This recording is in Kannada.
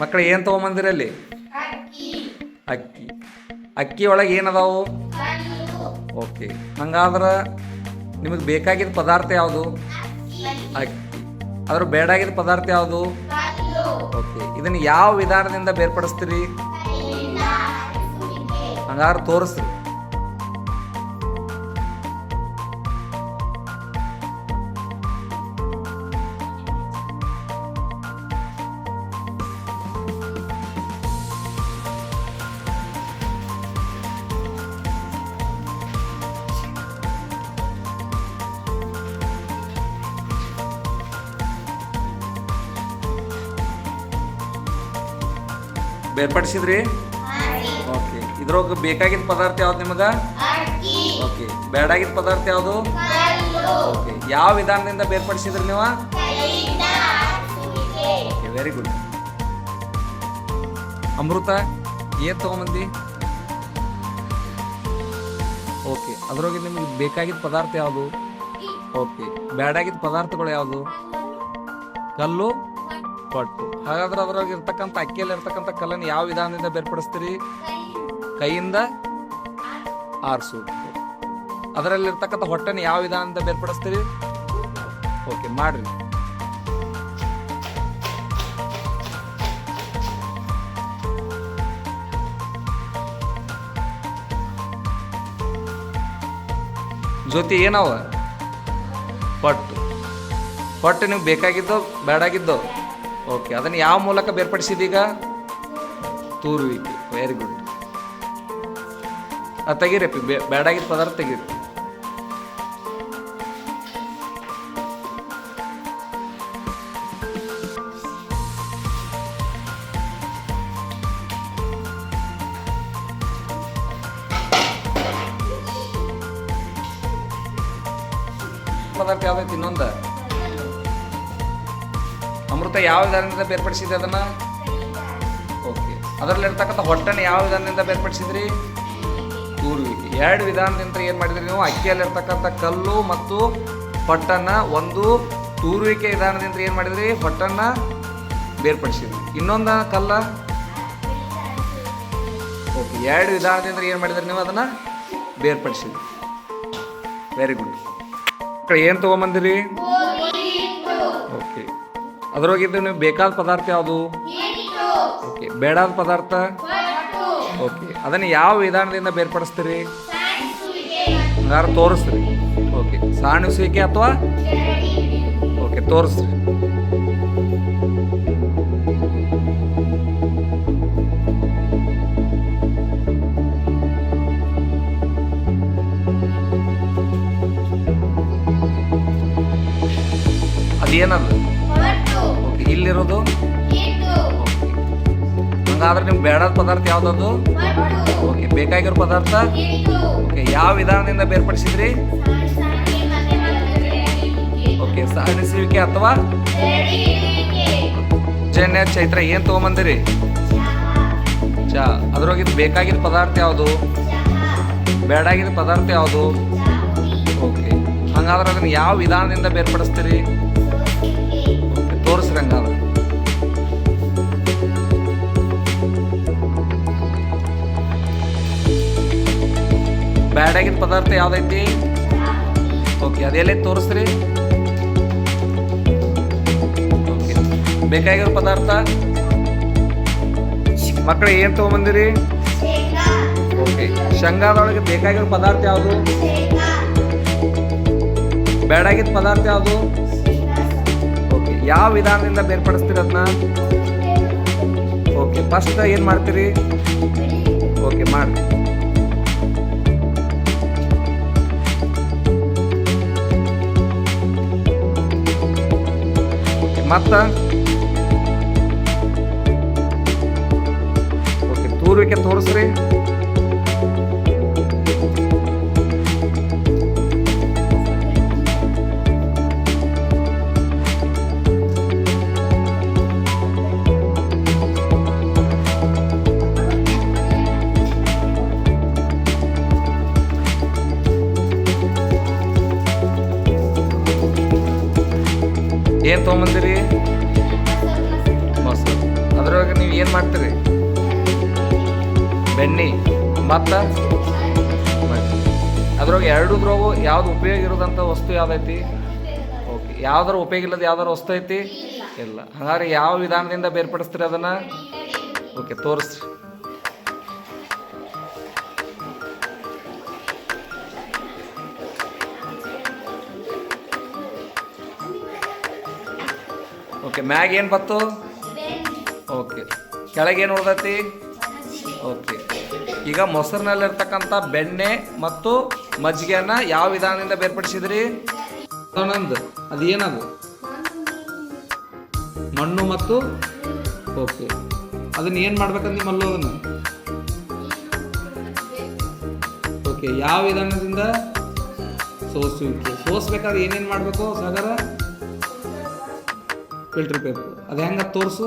ಮಕ್ಕಳು ಏನು ತೊಗೊಂಬಂದಿರಲ್ಲಿ? ಅಕ್ಕಿ. ಅಕ್ಕಿ ಒಳಗೆ ಏನದಾವು? ಓಕೆ, ಹಂಗಾದ್ರೆ ನಿಮಗೆ ಬೇಕಾಗಿದ್ದ ಪದಾರ್ಥ ಯಾವುದು? ಅಕ್ಕಿ. ಅದ್ರ ಬೇಡಾಗಿದ್ದ ಪದಾರ್ಥ ಯಾವುದು? ಓಕೆ, ಇದನ್ನು ಯಾವ ವಿಧಾನದಿಂದ ಬೇರ್ಪಡಿಸ್ತೀರಿ? ಹಂಗಾದ್ರೆ ತೋರಿಸ್ರಿ. ಬೇರ್ಪಡಿಸಿದ್ರಿ? ಓಕೆ, ಇದ್ರೊಳಗೆ ಬೇಕಾಗಿದ್ದ ಪದಾರ್ಥ ಯಾವ್ದು ನಿಮಗೆ? ಓಕೆ, ಬೇಡಾಗಿದ್ದ ಪದಾರ್ಥ ಯಾವುದು? ಓಕೆ, ಯಾವ ವಿಧಾನದಿಂದ ಬೇರ್ಪಡಿಸಿದ್ರಿ ನೀವು? Okay, very good. ಅಮೃತ, ಏನು ತಗೊಂಬಂದಿ? ಓಕೆ, ಅದ್ರೊಳಗೆ ನಿಮಗೆ ಬೇಕಾಗಿದ್ದ ಪದಾರ್ಥ ಯಾವುದು? ಓಕೆ, ಬೇಡಾಗಿದ್ದ ಪದಾರ್ಥಗಳು ಯಾವುದು? ಕಲ್ಲು, ಪಟ್ಟು. ಹಾಗಾದ್ರೆ ಅದ್ರೊಳಗೆ ಇರ್ತಕ್ಕಂಥ ಅಕ್ಕಿಯಲ್ಲಿ ಇರ್ತಕ್ಕಂಥ ಕಲ್ಲನ್ನು ಯಾವ ವಿಧಾನದಿಂದ ಬೇರ್ಪಡಿಸ್ತೀರಿ? ಕೈಯಿಂದ ಆರಿಸೋದು. ಅದರಲ್ಲಿ ಇರ್ತಕ್ಕಂಥ ಹೊಟ್ಟೆನ ಯಾವ ವಿಧಾನದಿಂದ ಬೇರ್ಪಡಿಸ್ತೀರಿ? ಓಕೆ, ಮಾಡ್ರಿ. ಜ್ಯೋತಿ, ಏನವ? ಪಟ್ಟು. ಪಟ್ಟು ನೀವು ಬೇಕಾಗಿದ್ದೋ ಬೇಡಾಗಿದ್ದೋ? ಓಕೆ, ಅದನ್ನು ಯಾವ ಮೂಲಕ ಬೇರ್ಪಡಿಸಿದೀಗ? ತೂರುವಿಕೆ. Very good. ಅದು ತೆಗೀರಪ್ಪಿ, ಬೇಡಾಗಿದ್ದ ಪದಾರ್ಥ ತೆಗೀರಿ. ಪದಾರ್ಥ ಯಾವ್ದೈತಿ ಇನ್ನೊಂದು? ಅಮೃತ, ಯಾವ ವಿಧಾನದಿಂದ ಬೇರ್ಪಡಿಸಿದೆ ಅದನ್ನ? ಓಕೆ, ಅದರಲ್ಲಿರ್ತಕ್ಕಂಥ ಹೊಟ್ಟೆನ ಯಾವ ವಿಧಾನದಿಂದ ಬೇರ್ಪಡಿಸಿದ್ರಿ? ತೂರುವಿಕೆ. ಎರಡು ವಿಧಾನದಿಂದ ಏನು ಮಾಡಿದ್ರಿ ನೀವು? ಅಕ್ಕಿಯಲ್ಲಿರ್ತಕ್ಕಂಥ ಕಲ್ಲು ಮತ್ತು ಹೊಟ್ಟನ್ನ ಒಂದು ತೂರುವಿಕೆ ವಿಧಾನದಿಂದ ಏನು ಮಾಡಿದ್ರಿ? ಹೊಟ್ಟನ್ನ ಬೇರ್ಪಡಿಸಿದ್ರಿ. ಇನ್ನೊಂದು ಕಲ್ಲ? ಓಕೆ, ಎರಡು ವಿಧಾನದಿಂದ ಏನು ಮಾಡಿದ್ರಿ ನೀವು? ಅದನ್ನ ಬೇರ್ಪಡಿಸಿದ್ರಿ. Very good. ಏನು ತಗೊಂಬಂದಿರಿ? ಓಕೆ, ಅದರೊಳಗಿದ್ದು ನೀವು ಬೇಕಾದ ಪದಾರ್ಥ ಯಾವುದು? ಓಕೆ, ಬೇಡಾದ ಪದಾರ್ಥ? ಓಕೆ, ಅದನ್ನು ಯಾವ ವಿಧಾನದಿಂದ ಬೇರ್ಪಡಿಸ್ತೀರಿ? ಹಂಗಾರೆ ತೋರಿಸ್ರಿ. ಓಕೆ, ಸಾಣಿಸುವಿಕೆ ಅಥವಾ? ಓಕೆ, ತೋರಿಸ್ರಿ. ಅದೇನದು? ಓಕೆ, ಇಲ್ಲಿರೋದು? ಹಂಗಾದ್ರೆ ನಿಮ್ಗೆ ಬೇಡಾದ ಪದಾರ್ಥ ಯಾವ್ದದು? ಓಕೆ, ಬೇಕಾಗಿರೋ ಪದಾರ್ಥ? ಓಕೆ, ಯಾವ ವಿಧಾನದಿಂದ ಬೇರ್ಪಡಿಸಿದ್ರಿ? ಓಕೆ, ಸಾಣಿಸುವಿಕೆ ಅಥವಾ? ಜನ್ಯ, ಚೈತ್ರ, ಏನು ತಗೊಂಬಂದಿರಿ? ಚಾ. ಅದ್ರೊಳಗಿದ್ದು ಬೇಕಾಗಿದ್ದ ಪದಾರ್ಥ ಯಾವುದು? ಬೇಡಾಗಿದ್ದ ಪದಾರ್ಥ ಯಾವುದು? ಓಕೆ, ಹಂಗಾದ್ರೆ ಅದನ್ನು ಯಾವ ವಿಧಾನದಿಂದ ಬೇರ್ಪಡಿಸ್ತೀರಿ? ಓಕೆ, ತೋರಿಸ್ರಿ. ಹಂಗಾದ್ರೆ ಬೇಡಾಗಿದ್ದ ಪದಾರ್ಥ ಯಾವ್ದೈತಿ? ಓಕೆ, ಅದೆಲ್ಲೇ ತೋರಿಸ್ರಿ. ಓಕೆ, ಬೇಕಾಗಿರೋ ಪದಾರ್ಥ? ಮಕ್ಕಳು ಏನು ತಗೊಂಬಂದಿರಿ? ಓಕೆ, ಶೇಂಗಾದೊಳಗೆ ಬೇಕಾಗಿರೋ ಪದಾರ್ಥ ಯಾವುದು? ಬೇಡಾಗಿದ್ದ ಪದಾರ್ಥ ಯಾವುದು? ಓಕೆ, ಯಾವ ವಿಧಾನದಿಂದ ಬೇರ್ಪಡಿಸ್ತೀರಿ ಅದನ್ನ? ಓಕೆ, ಫಸ್ಟ್ ಏನು ಮಾಡ್ತೀರಿ? ಓಕೆ, ಮಾಡಿ. ಮತ್ತೆ ಓಕೆ, ತೂರುವಿಕೆ ತೋರಿಸ್ರಿ. ಏನು ತೊಗೊಂಬಂದಿರಿ? ಮೊಸರು. ಅದ್ರೊಳಗೆ ನೀವು ಏನು ಮಾಡ್ತೀರಿ? ಬೆಣ್ಣೆ ಮತ್ತು ಅದ್ರೊಳಗೆ ಎರಡೂದ್ರಾಗೂ ಯಾವ್ದು ಉಪಯೋಗ ಇರೋದಂಥ ವಸ್ತು ಯಾವುದೈತಿ? ಓಕೆ, ಯಾವ್ದಾರು ಉಪಯೋಗ ಇಲ್ಲದ ಯಾವ್ದಾರು ವಸ್ತು ಐತಿ? ಇಲ್ಲ. ಹಾಗಾದ್ರೆ ಯಾವ ವಿಧಾನದಿಂದ ಬೇರ್ಪಡಿಸ್ತೀರಿ ಅದನ್ನು? ಓಕೆ, ತೋರಿಸ್ರಿ. ಓಕೆ, ಮ್ಯಾಗ ಏನು ಬತ್ತು? ಓಕೆ, ಕೆಳಗೇನು ಉಳ್ದೈತಿ? ಓಕೆ, ಈಗ ಮೊಸರಿನಲ್ಲಿರ್ತಕ್ಕಂಥ ಬೆಣ್ಣೆ ಮತ್ತು ಮಜ್ಜಿಗೆಯನ್ನು ಯಾವ ವಿಧಾನದಿಂದ ಬೇರ್ಪಡಿಸಿದ್ರಿ? ಆನಂದ್, ಅದು ಏನದು? ಮಣ್ಣು ಮತ್ತು ಓಕೆ, ಅದನ್ನ ಏನು ಮಾಡ್ಬೇಕಂದು ಮಲ್ಲು ಅದನ್ನು? ಓಕೆ, ಯಾವ ವಿಧಾನದಿಂದ? ಸೋಸುವಿಕೆ. ಸೋಸ್ಬೇಕಾದ್ರೆ ಏನೇನು ಮಾಡಬೇಕು ಸಾಗರ? Filter paper. ಅದು ಹೆಂಗೆ ತೋರಿಸು.